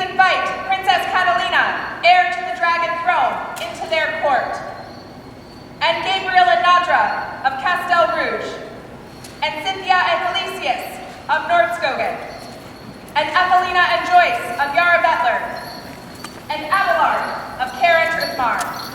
invite Princess Catalina, heir to the dragon throne, into their court, and Gabriel and Nadra of Castel Rouge, and Cynthia and Calisius of Nordskogen, and Evelina and Joyce of Yara Bettler, and Abelard of Kara Truthmar.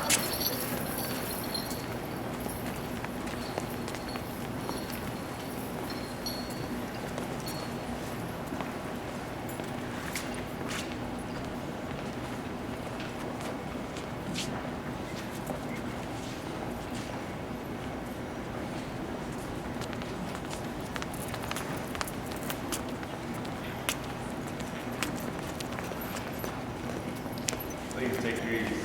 Please take your ease.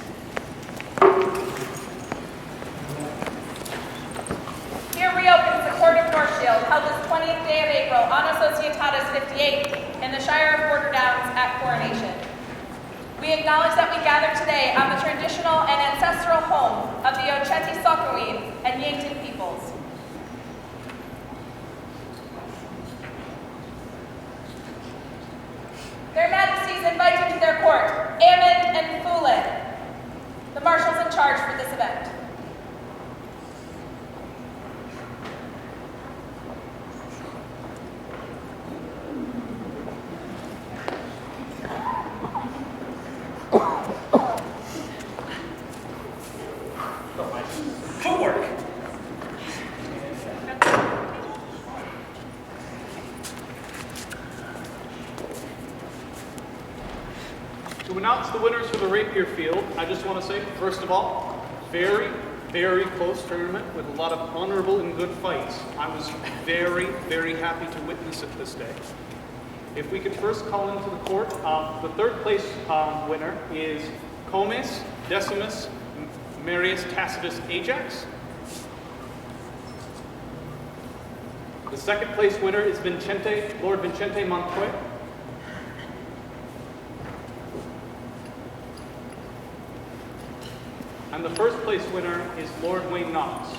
Here reopens the Court of Northshield, held this 20th day of April, Anno Societatis 58, in the Shire of Border Downs at Coronation. We acknowledge that we gather today on the traditional and ancestral home of the Ocheti Sokoine and Yankton peoples. Their Majesties invite into their court, Ammon and Fulin, the marshals in charge for this event. Footwork! To announce the winners for the Rapier Field, I just want to say, first of all, very, very close tournament with a lot of honorable and good fights. I was very, very happy to witness it this day. If we could first call into the court, the third place winner is Comes Decimus Marius Tacitus Ajax. The second place winner is Lord Vincente Montoya. And the first place winner is Lord Wayne Knox.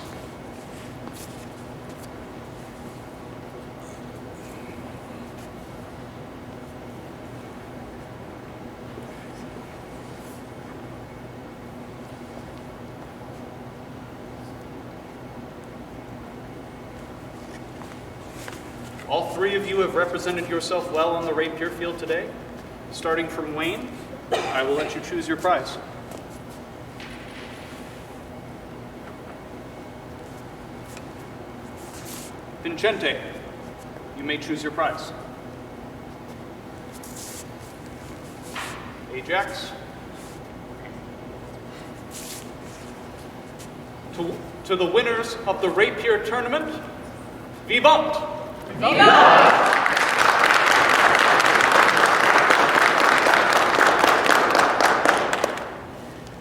All three of you have represented yourself well on the Rapier Field today. Starting from Wayne, I will let you choose your prize. Vincente, you may choose your prize. Ajax. To the winners of the Rapier Tournament, Vivant! Vivant!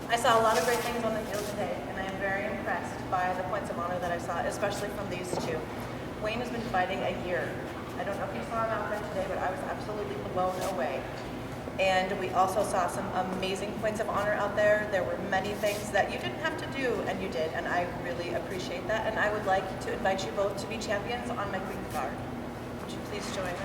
I saw a lot of great things on the field today, and I am very impressed by the points of honor that I saw, especially from these two. Wayne has been fighting a year. I don't know if you saw him out there today, but I was absolutely blown away. And we also saw some amazing points of honor out there. There were many things that you didn't have to do, and you did, and I really appreciate that. And I would like to invite you both to be champions on my Queen's Guard. Would you please join us?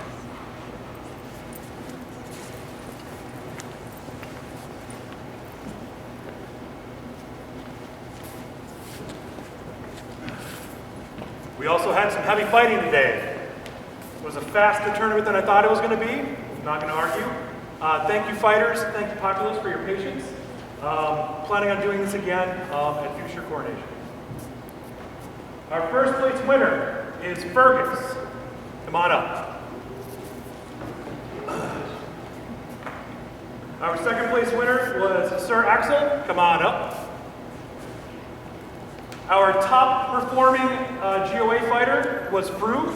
We also had some heavy fighting today. It was a faster tournament than I thought it was going to be. I'm not going to argue. Thank you, fighters. Thank you, Populace, for your patience. Planning on doing this again at future Coronation. Our first place winner is Fergus. Come on up. Our second place winner was Sir Axel. Come on up. Our top performing GOA fighter was Frug.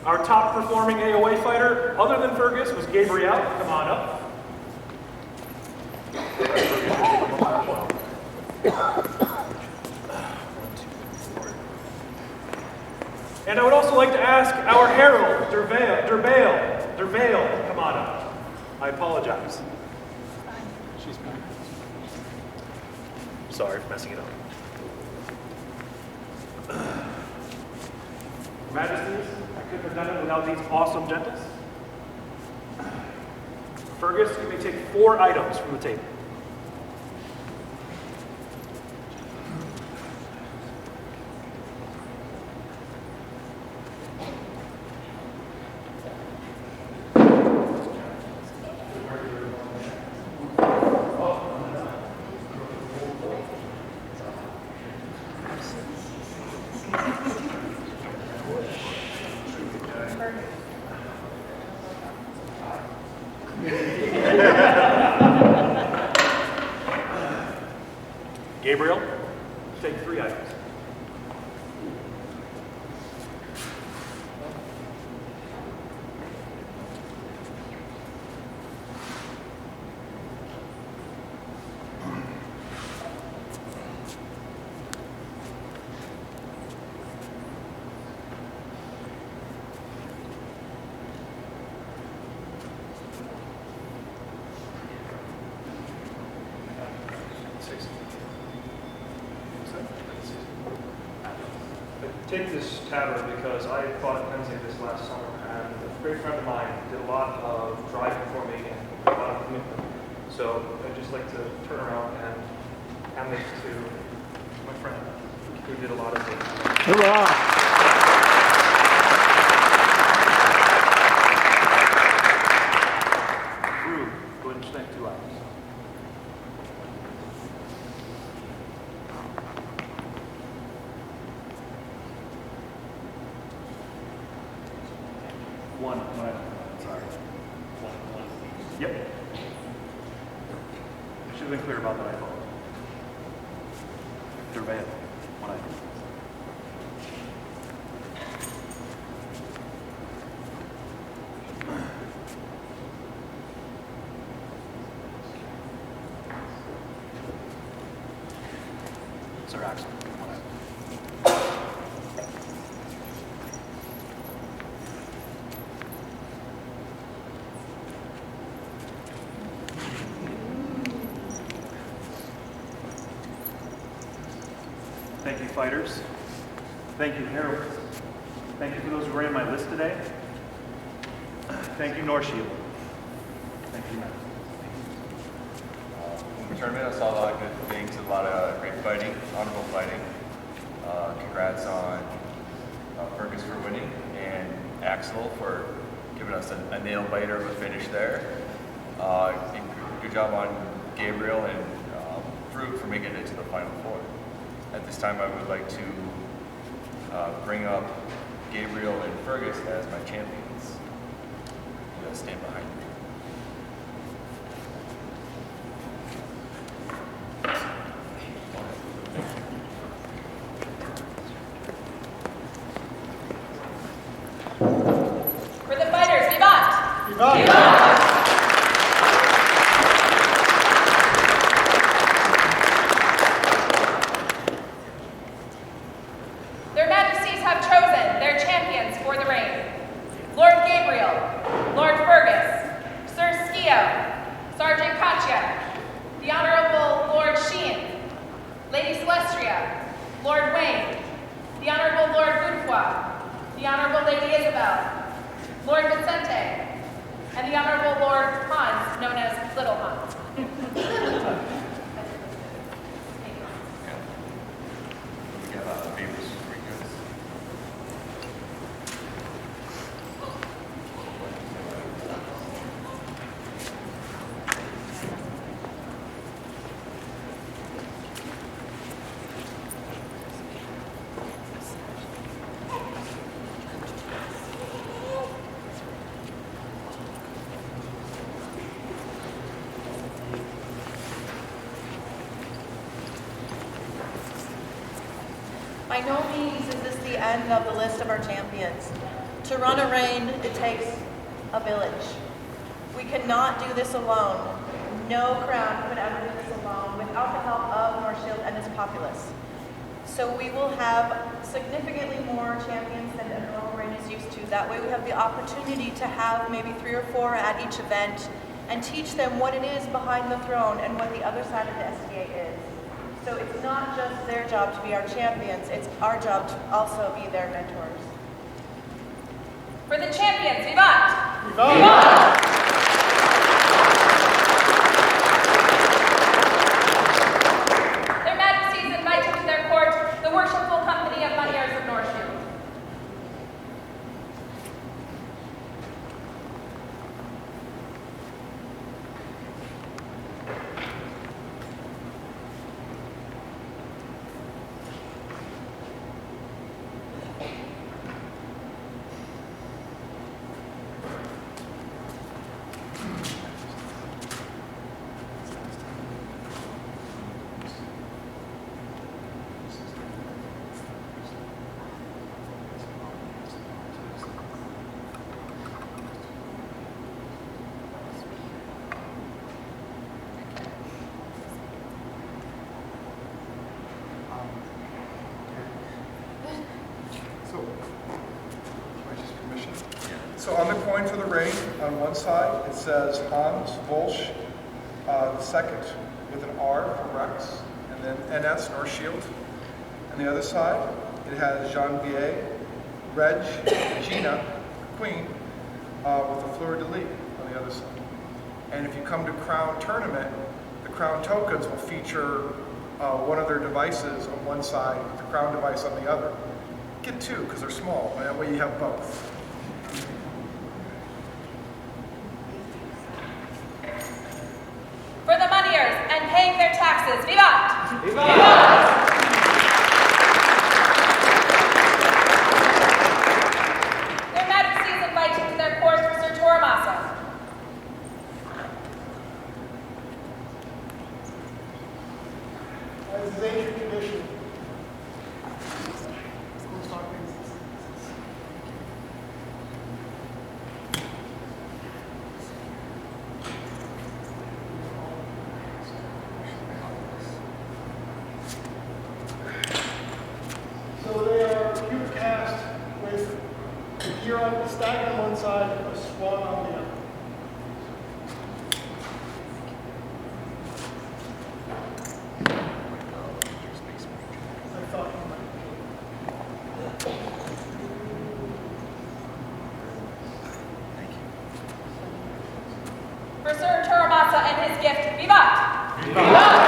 Our top performing AOA fighter, other than Fergus, was Gabriel. Come on up. And I would also like to ask our herald, Dervale, come on up. I apologize. She's fine. Sorry for messing it up. Majesties, I couldn't have done it without these awesome gentles. Fergus, you may take 4 items from the table. Gabriel, take 3 items. Take this tabard because I fought Penzing this last summer, and a great friend of mine did a lot of driving for me and a lot of commitment. So I'd just like to turn around and hand this to my friend who did a lot of things. Hurrah! Drew, go ahead and snake 2 items. One. Sorry. One. Yep. I should have been clear about that, I thought. Durban. 1 item. Sir Axel. 1 item. Thank you, fighters. Thank you, heroes. Thank you for those who ran my list today. Thank you, North Shield. Thank you, Matt. In the tournament, I saw a lot of good things, a lot of great fighting, honorable fighting. Congrats on Fergus for winning and Axel for giving us a nail biter of a finish there. And good job on Gabriel and Fruit for making it to the Final Four. At this time, I would like to bring up Gabriel and Fergus as my champions. I'm going to stand behind me. For the fighters, vivant! Vivant! Vivant! Their Majesties have chosen their champions for the reign. Lord Gabriel, Lord Fergus, Sir Skio, Sergeant Katya, the Honorable Lord Sheehan, Lady Celestria, Lord Wayne, the Honorable Lord Godefroy, the Honorable Lady Isabel, Lord Vicente, and the Honorable Lord Hans, known as Little Hans. We have papers for you guys. By no means is this the end of the list of our champions. To run a reign, it takes a village. We cannot do this alone. No crown could ever do this alone without the help of North Shield and its populace. So we will have significantly more champions than a normal reign is used to. That way we have the opportunity to have maybe 3 or 4 at each event and teach them what it is behind the throne and what the other side of the SDA is. So it's not just their job to be our champions, it's our job to also be their mentors. For the champions, vivant! Vivant! So on the coin for the ring, on one side, it says Hans Volsch, the second with an R for Rex, and then NS, North Shield. On the other side, it has Jean-Pierre, Reg, Gina, Queen, with a fleur-de-lis on the other side. And if you come to Crown Tournament, the Crown tokens will feature one of their devices on one side, the Crown device on the other. Get two, because they're small, and that way you have both. For the moneyers and paying their taxes, vivat! Vivat! Their Majesties invite you to their court for Sir Toramasa. As is ancient tradition, so they are cube cast with a Huron, a stag on one side, a swan on the other. I thought you might. For Sir Toramasa and his gift, vivat! Vivat!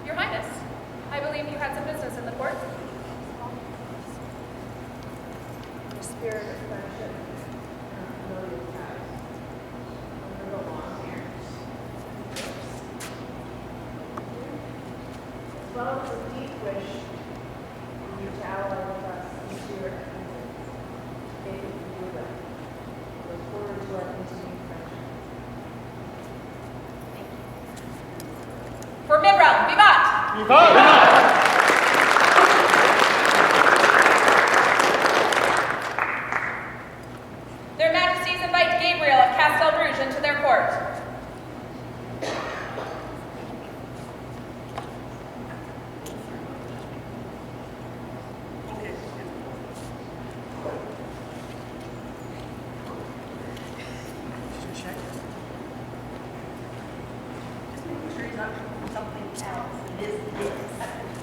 Your Highness, I believe you had some business in the court. The spirit of friendship and familiar ties over the long years. As well as a deep wish for you to ally with us in spirit and kindred. David and Judah. Look forward to our continued friendship. For Mibram, vivat! Their Majesties invite Gabriel of Castel Rouge into their court.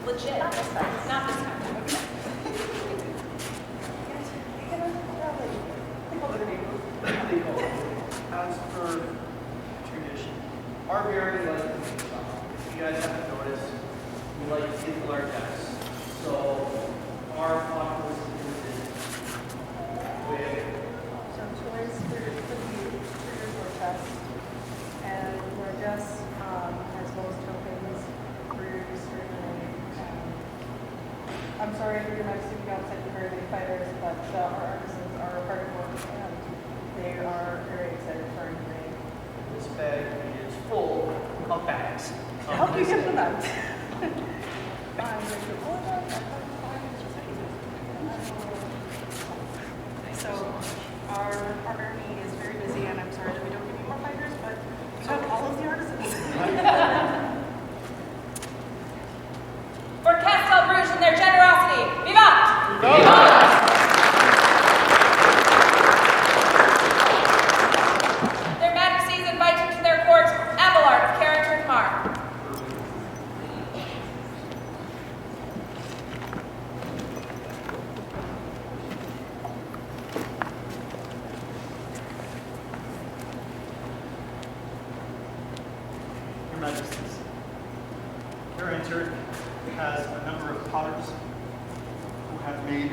Legit. Not this time. Not this time. As per tradition, our very like, if you guys haven't noticed, we like to get our decks. So our populace is with So toys for your door chest, and your guests, as well as tokens for your district. I'm sorry for your Majesty, we don't send you very many fighters, but our artisans are hard at work, and they are very excited for our new raid. this bag is full of bags. I hope you get them out. So our army is very busy, and I'm sorry that we don't give you more fighters, but we have all of the artisans. For Castel Rouge and their generosity, vivat! Vivat! Their Majesties invite you to their court, Abelard of Carrington Mar. Your Majesties, Carrington has a number of potters who have made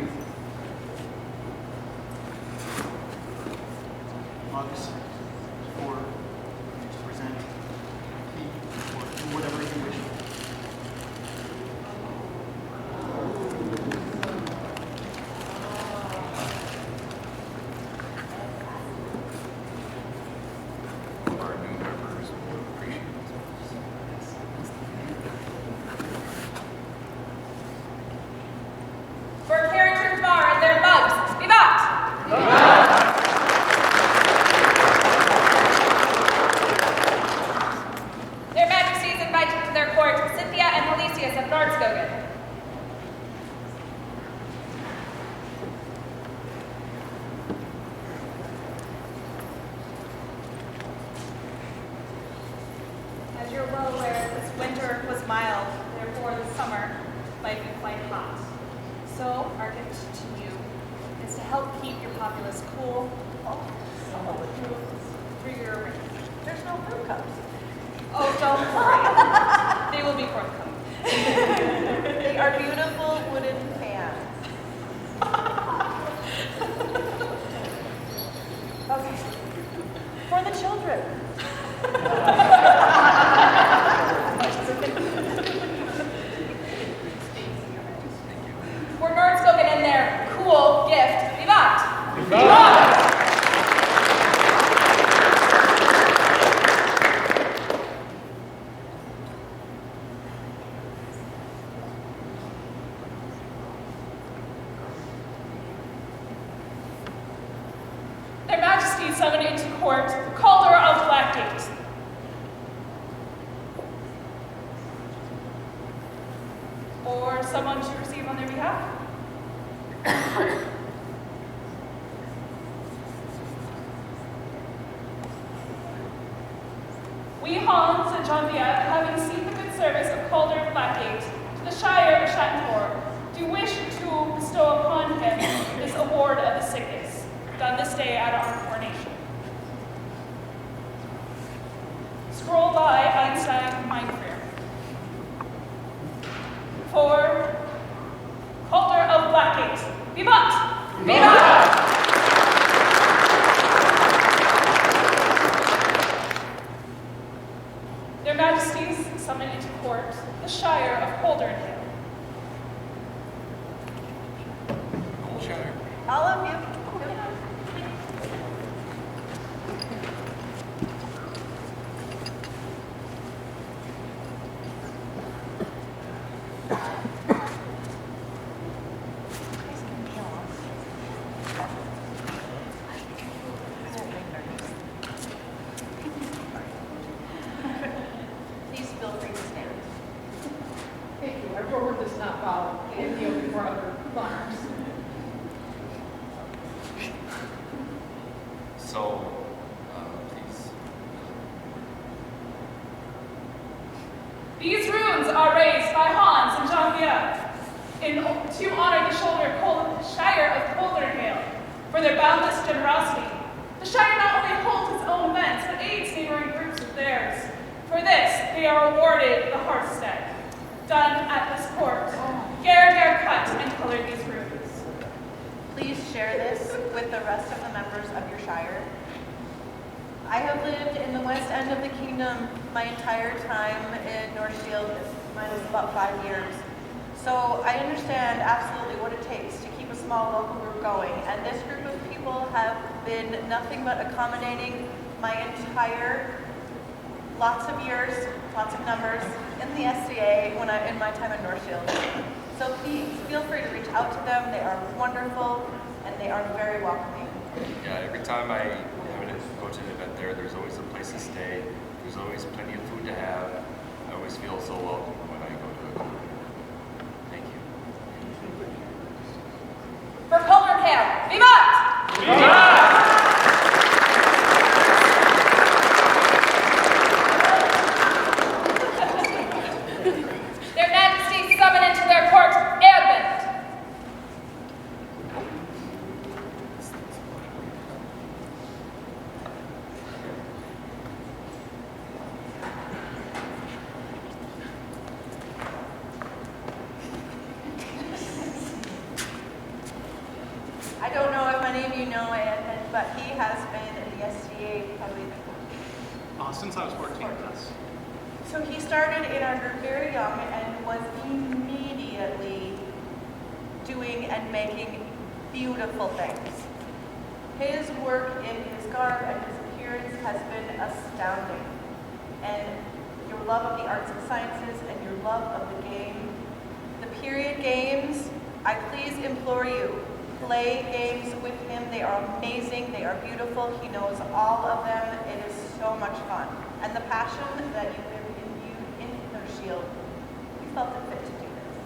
mugs for you to present, keep, or do whatever you wish. Our new members will appreciate it. For Carrington Mar and their mugs, vivat! you're well aware this winter was mild, therefore the summer might be quite hot. So our gift to you is to help keep your populace cool through your reign. There's no fruit cups. Oh, don't worry. They will be forthcoming. They are beautiful wooden fans. Okay. For the children. We're nerds go get in their cool gift. Vivat! Vivat! Their Majesty summoned into court the Calder of Blackgate. Or someone to receive on their behalf? We Hans and John Viet, having seen the good service of Calder of Blackgate to the Shire of Shattentor, do wish to bestow upon him this award of the sickness, done this day at our coronation. Scroll by Einstein Mindfreer. For Calder of Blackgate, Vivat! Vivat! Their Majesties summon into court the Shire of Holdernhill. All of you. Please feel free to stand. Thank you. Our board does not bow and kneel before other monarchs. So, please. These runes are raised by Hans and John Viet to honor the Shire of Holdernhill for their boundless generosity. The Shire not only holds its own events, but aids neighboring groups with theirs. For this, they are awarded the Hearthstead, done at this court. Gare cut and colored these runes. Please share this with the rest of the members of your shire. I have lived in the west end of the kingdom my entire time in North Shield, minus about 5 years. So I understand absolutely what it takes to keep a small local group going. And this group of people have been nothing but accommodating my entire, lots of years, lots of numbers in the SCA in my time in North Shield. So please feel free to reach out to them. They are wonderful and they are very welcoming. Yeah, every time I go to an event there, there's always a place to stay. There's always plenty of food to have. I always feel so welcome when I go to a group. Thank you. For Holdernhill, Vivat! Vivat! Their Majesties summon into their court Edmund. I don't know if many of you know Edmund, but he has been in the SCA probably Since I was 14, yes. So he started in our group very young and was immediately doing and making beautiful things. His work in his garb and his appearance has been astounding. And your love of the arts and sciences and your love of the game, the period games, I please implore you, play games with him. They are amazing. They are beautiful. He knows all of them. It is so much fun. And the passion that you live in their shield, we felt it fit to do this.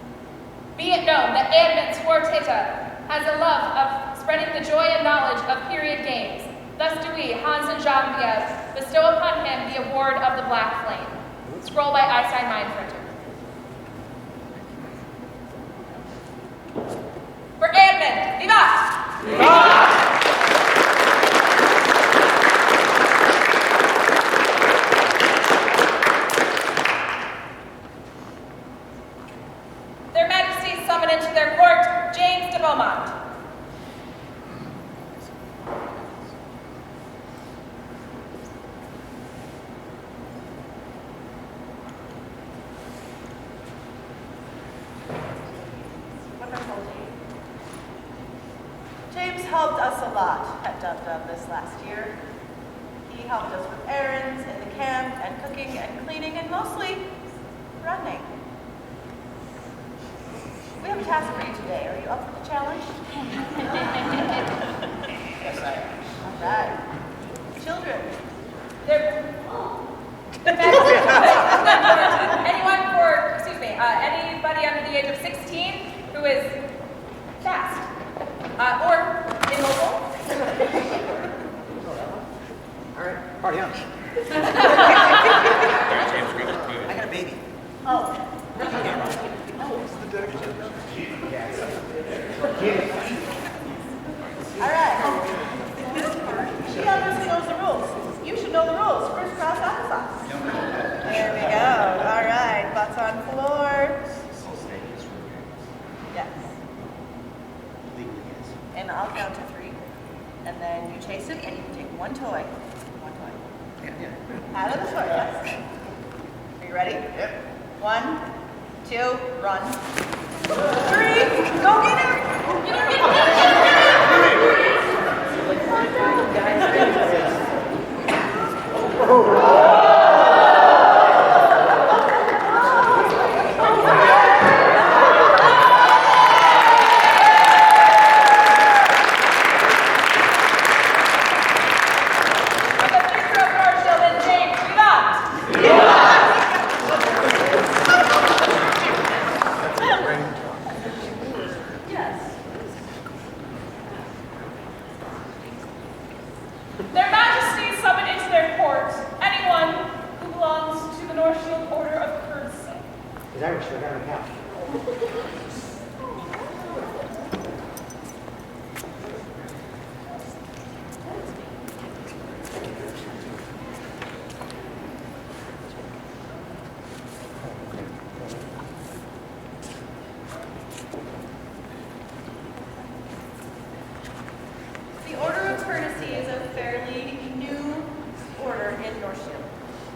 Be it known that Edmund Swartita has a love of spreading the joy and knowledge of period games. Thus do we, Hans and Jean Viet, bestow upon him the award of the Black Flame. Scroll by Einstein Mind Printer. For Edmund, vivat! Their Majesties summon into their court James de Beaumont. Wonderful, James helped us a lot at Dub Dub this last year. He helped us with errands in the camp and cooking and cleaning and mostly running. We have a task for you today. Are you up for the challenge? Yes, I am. All right. Children. Anybody under the age of 16 who is fast or immobile. All right, party on. I got a baby. Oh. All right. She obviously knows the rules. You should know the rules. Crisscross applesauce. There we go. All right. Butts on floor. Yes. And I'll count to 3. And then you chase him and you can take one toy. One toy. Yeah. Out of the toy, yes. Are you ready? Yep. 1, 2, run. 3, go get him! Get him! Their Majesties summon into their court anyone who belongs to the North Shield Order of Courtesy. Is Irish, I got a couch. The Order of Courtesy is a fairly new order in North Shield.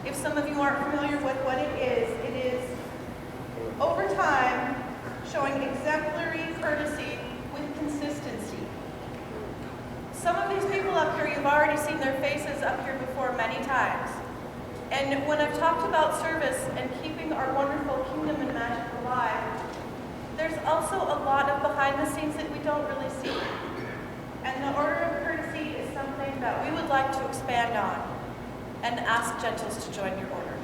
If some of you aren't familiar with what it is over time showing exemplary courtesy with consistency. Some of these people up here, you've already seen their faces up here before many times. And when I've talked about service and keeping our wonderful kingdom and magic alive, there's also a lot of behind the scenes that we don't really see. And the Order of Courtesy is something that we would like to expand on and ask Gentles to join your order.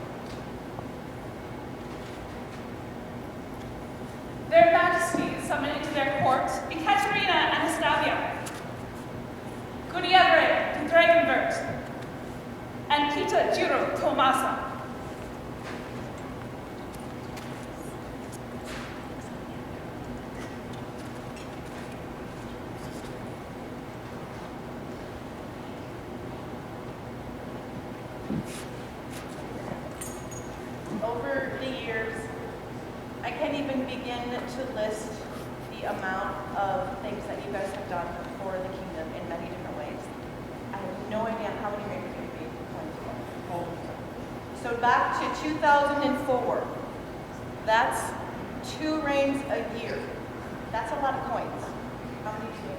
Their Majesties summon into their court Ekaterina Anastasia, Gunievre de Dragonbert, and Kita Jiro Tomasa. Over the years, I can't even begin to list the amount of things that you guys have done for the kingdom in many different ways. I have no idea how many races you're going to be. So back to 2004, that's 2 reigns a year. That's a lot of coins. How many do you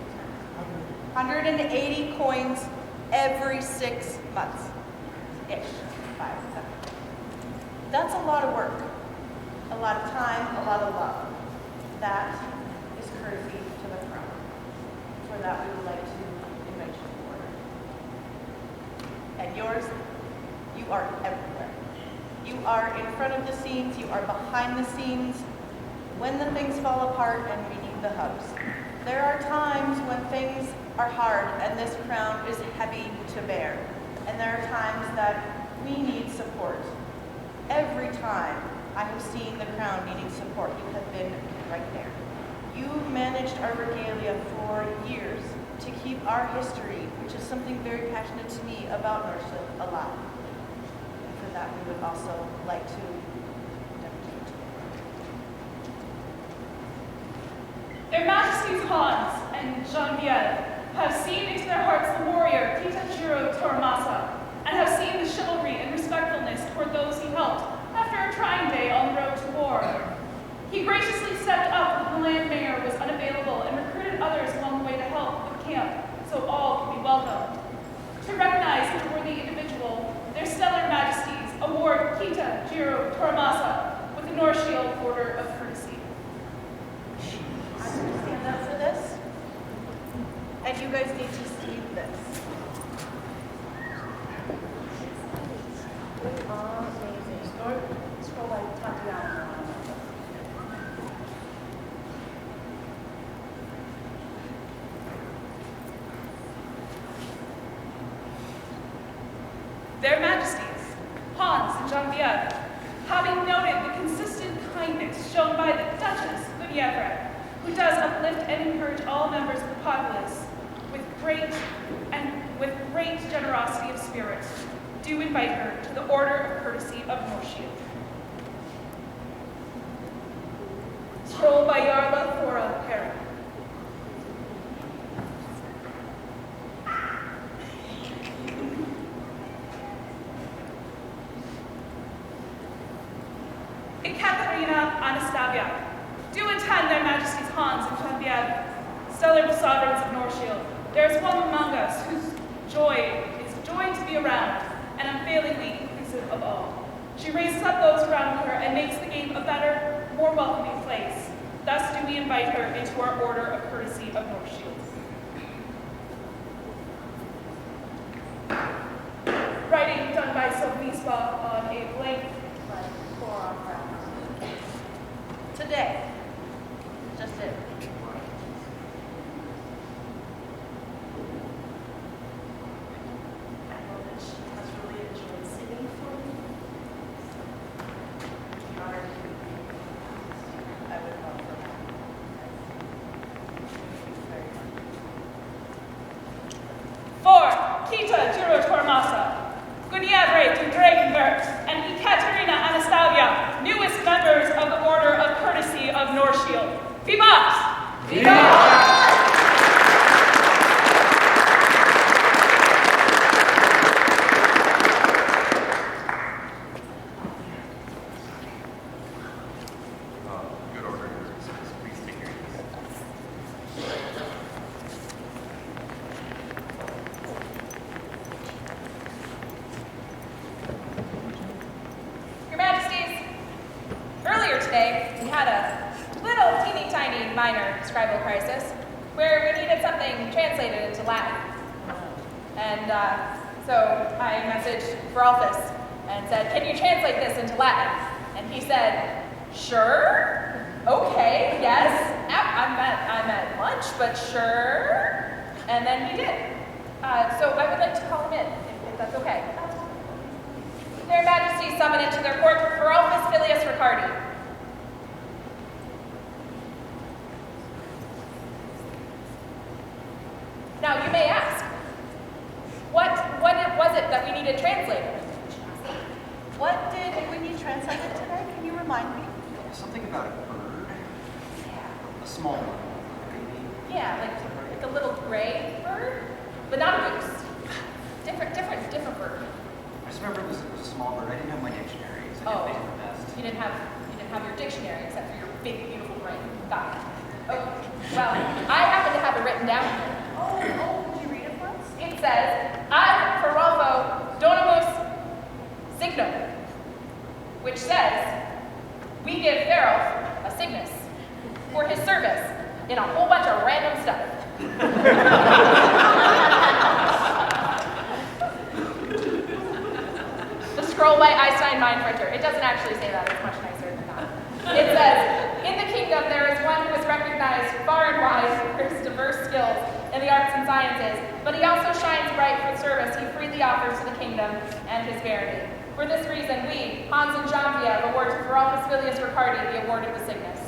have? 180 coins every 6 months. Ish. 5, 7. That's a lot of work, a lot of time, a lot of love. That is courtesy to the throne. For that, we would like to invite you forward. And yours, you are everywhere. You are in front of the scenes, you are behind the scenes, when the things fall apart and we need the hubs. There are times when things are hard and this crown is heavy to bear. And there are times that we need support. every time I have seen the crown needing support, you have been right there. You managed our regalia for years to keep our history, which is something very passionate to me about Norship, alive. And for that, we would also like to dedicate. Their Majesties Hans and Genevieve have seen into their hearts the warrior Kitajiro Toramasa, and have seen the chivalry and respectfulness toward those he helped after a trying day on the road to war. He graciously stepped up when the land mayor was unavailable and recruited others along the way to help with camp, so all can be welcomed. To recognize the worthy individual, their stellar majesties award Kitajiro Toramasa with the North Shield Order of Courtesy. I'm going to stand up for this, and you guys need to see this. Amazing. Scroll like top down. Their Majesties, Hans and Genevieve, having noted the consistent kindness shown by the Duchess Guinevere, who does uplift and encourage all members of the populace with great generosity of spirit, do invite her to the Order of Courtesy of North Shield. Scroll by Jarla Thora Perry. Ekaterina Anastasia, do attend their Majesties Hans and Genevieve, stellar sovereigns of North Shield. There is one among us whose joy is joy to be around and unfailingly inclusive of all. She raises up those around her and makes the game a better, more welcoming place. Thus do we invite her into our Order of Courtesy of North Shield. Writing done by Sylvispa on a blank forearm ground. Today, just it. For Kitajiro Toramasa, Guinevere de Dragonbert, and Ekaterina Anastasia, newest members of the Order of Courtesy of North Shield. Vivat! Vivat! Good order. Please take your Your Majesties, earlier today we had a little teeny tiny minor scribal crisis where we needed something translated into Latin. And so I messaged Veralfus and said, "Can you translate this into Latin?" And he said, "Sure, okay, yes, I'm at lunch, but sure." And then he did. So I would like to call him in, if that's okay. Their Majesties summon into their court Veralfus Filius Ricardi. Now you may ask, what was it that we needed translated? What did we need translated today? Can you remind me? Something about a bird. A small one. Yeah, like a little gray bird, but not a goose. Different bird. I just remember it was a small bird. I didn't have my dictionary, so Oh. I didn't think of the best. You didn't have your dictionary except for your big, beautiful brain. Got it. Oh, well, I happen to have it written down here. Oh, could you read it for us? It says, "Ad Ferolfo Donamus Signum," which says, "We give Ferolf a signus for his service in a whole bunch of random stuff." The scroll by Einstein Mind Printer. It doesn't actually say that. It's much nicer than that. It says, "In the kingdom there is one who is recognized far and wide for his diverse skills in the arts and sciences, but he also shines bright for the service he freely offers to the kingdom and his barony. For this reason, we, Hans and Genevieve, award to Ferralpus Filius Ricardi the award of the Cygnus.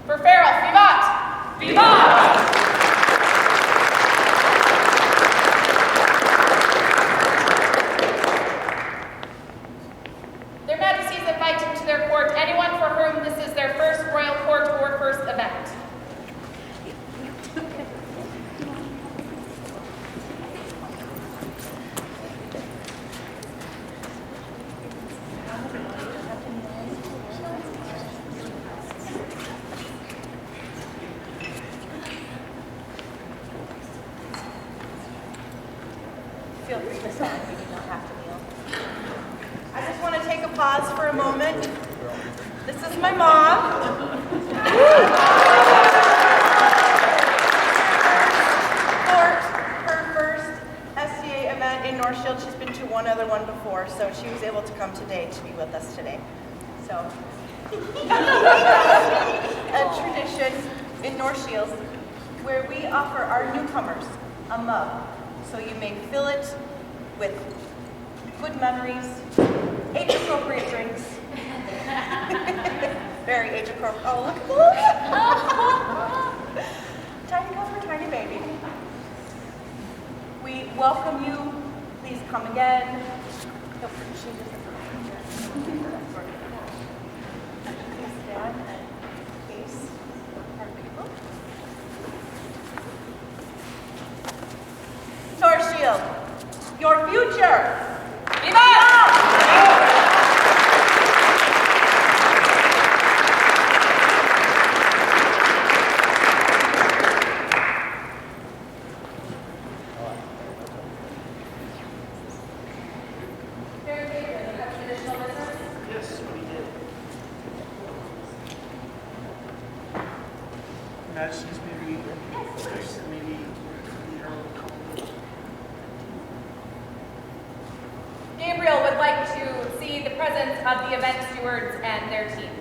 For Farrell, vivat! Vivat! Their Majesties invite into their court anyone for whom this is their first royal court or first event. Feel free to stand, you do not have to kneel. I just want to take a pause for a moment. This is my mom. For her first SCA event in North Shield, she's been to one other one before, so she was able to come today to be with us today. So, a tradition in North Shield where we offer our newcomers a mug, so you may fill it with good memories, age-appropriate drinks. Very age-appropriate. Oh, look at the little tiny cup for tiny baby. We welcome you. Please come again. Nope, she just stand and face our people. North Shield, your future. Viva! Yes, we did. Majesties, maybe Gabriel would like to see the presence of the event stewards and their team.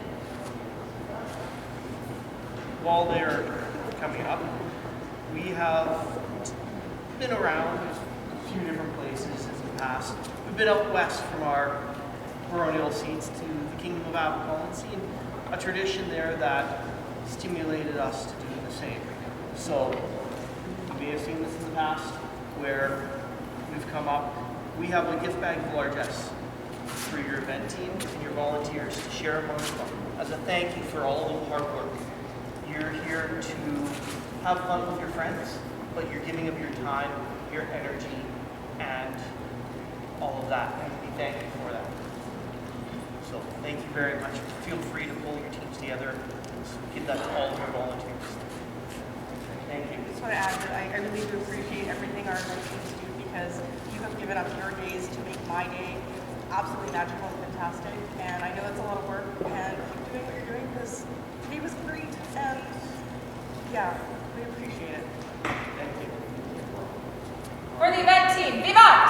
While they're coming up, we have been around a few different places in the past. We've been out west from our baronial seats to the Kingdom of Apr and seen a tradition there that stimulated us to do the same. So, you may have seen this in the past, where we've come up. We have a gift bag of largesse for your event team and your volunteers to share amongst them as a thank you for all of the hard work. You're here to have fun with your friends, but you're giving of your time, your energy, and all of that, and we thank you for that. So thank you very much. Feel free to pull your teams together and give that to all of your volunteers. Thank you. I just want to add that I really do appreciate everything our event teams do, because you have given up your days to make my day absolutely magical and fantastic. And I know it's a lot of work, and keep doing what you're doing, because today was great. And yeah, we appreciate it. Thank you. For the event team, vivat!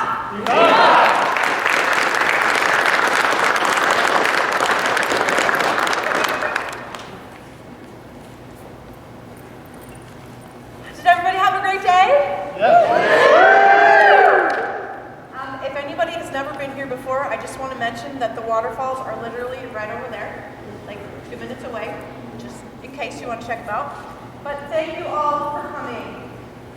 Did everybody have a great day? If anybody has never been here before, I just want to mention that the waterfalls are literally right over there, like 2 minutes away, just in case you want to check them out. But thank you all for coming.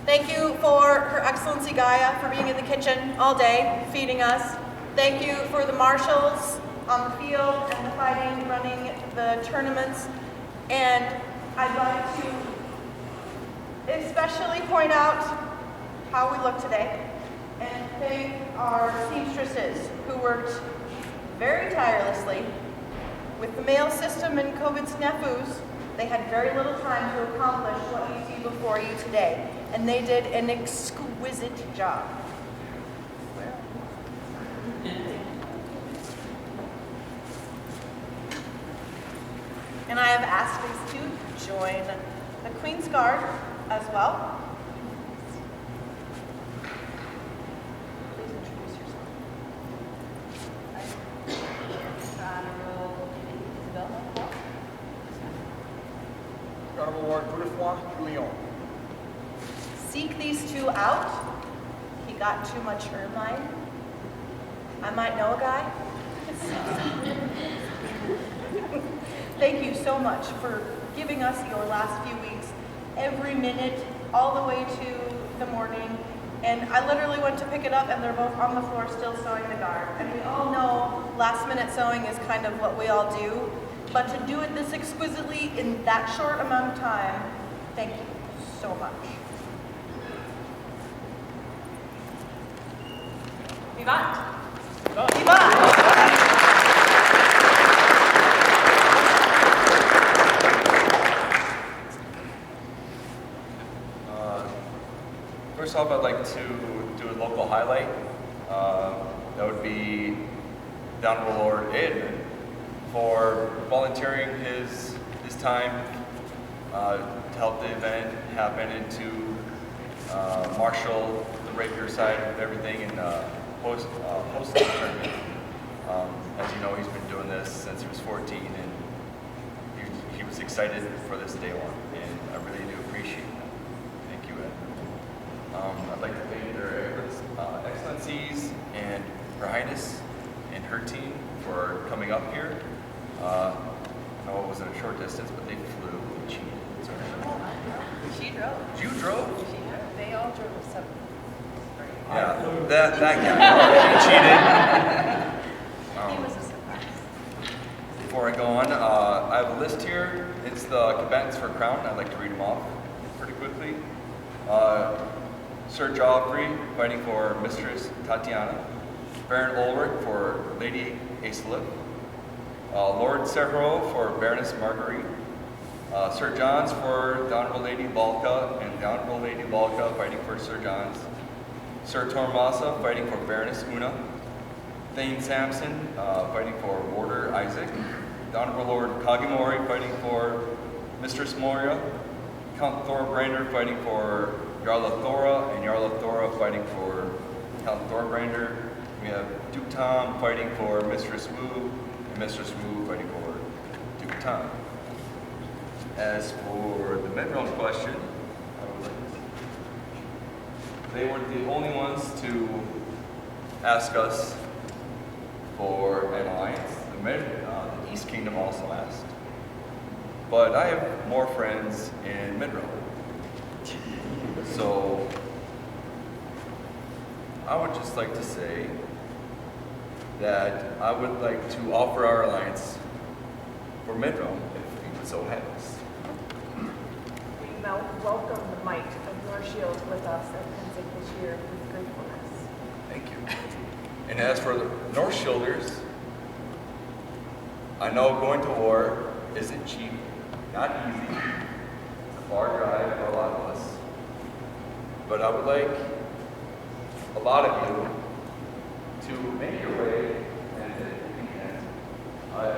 Thank you for Her Excellency Gaia for being in the kitchen all day, feeding us. Thank you for the marshals on the field and the fighting, running the tournaments. And I'd like to especially point out how we look today and thank our seamstresses who worked very tirelessly. With the mail system and COVID snafus, they had very little time to accomplish what you see before you today, and they did an exquisite job. And I have asked these two to join the Queen's Guard as well. Please introduce yourself. Honorable Lord Godefroy Julian. Seek these two out. He got too much ermine. I might know a guy. Thank you so much for giving us your last few weeks, every minute, all the way to the morning. And I literally went to pick it up and they're both on the floor still sewing the garb. And we all know last minute sewing is kind of what we all do, but to do it this exquisitely in that short amount of time, thank you so much. Vivant. Vivant! First off, I'd like to do a local highlight. That would be the Honorable Lord Ed for volunteering his time to help the event happen and to marshal the rapier side of everything and host the tournament. As you know, he's been doing this since he was 14, and he was excited for this day one, and I really do appreciate that. Thank you, Ed. I'd like to thank their excellencies and Her Highness and her team for coming up here. I know it wasn't a short distance, but they flew and cheated. She drove. You drove? She drove. They all drove 7. Yeah, that guy cheated. He was a surprise. Before I go on, I have a list here. It's the combatants for Crown. I'd like to read them off pretty quickly. Sir Joffrey fighting for Mistress Tatiana. Baron Ulrich for Lady Aislip. Lord Serro for Baroness Marguerite. Sir Johns for the Honorable Lady Balka, and the Honorable Lady Balka fighting for Sir Johns. Sir Tormasa fighting for Baroness Una. Thane Sampson fighting for Warder Isaac. The Honorable Lord Kagimori fighting for Mistress Moria. Count Thorbrander fighting for Jarla Thora, and Jarla Thora fighting for Count Thorbrander. We have Duke Tom fighting for Mistress Wu, and Mistress Wu fighting for Duke Tom. As for the mid-round question, they were the only ones to ask us for an alliance. The East Kingdom also asked. But I have more friends in mid-round. So I would just like to say that I would like to offer our alliance for mid-round if we would so have us. We now welcome the might of your shield with us at Penzig this year with gratefulness. Thank you. And as for the North Shielders, I know going to war isn't cheap, not easy. It's a far drive for a lot of us. But I would like a lot of you to make your way, and if you can,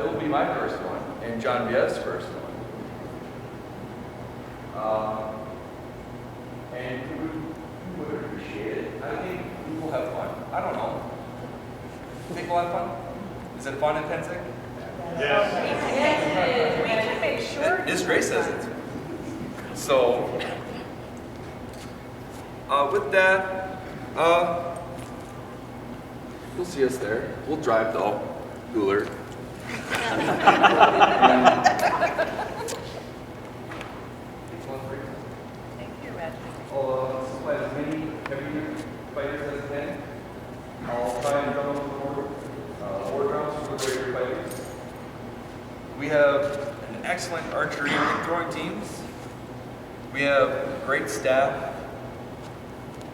it'll be my first one, and John Viet's first one. And we would appreciate it. I think we will have fun. I don't know. You think we'll have fun? Is it fun in Penzig? Yes. We can make sure. His Grace says it. So, with that, you'll see us there. We'll drive though, cooler. Thank you, Reggie. I'll supply as many heavy fighters as I can. I'll try and drum up war drums for the greater fighters. We have an excellent archery and throwing teams. We have great staff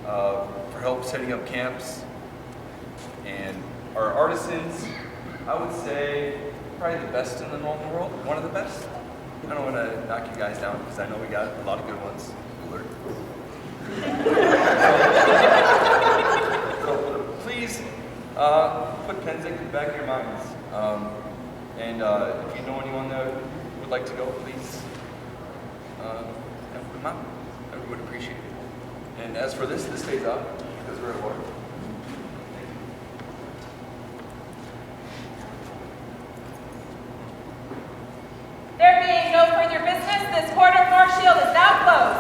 for help setting up camps. And our artisans, I would say, probably the best in the known world. One of the best. I don't want to knock you guys down because I know we got a lot of good ones. So please put Penzig in the back of your minds. And if you know anyone that would like to go, please put them out. I would appreciate it. And as for this stays up because we're at war. There being no further business, this quarter of North Shield is now closed.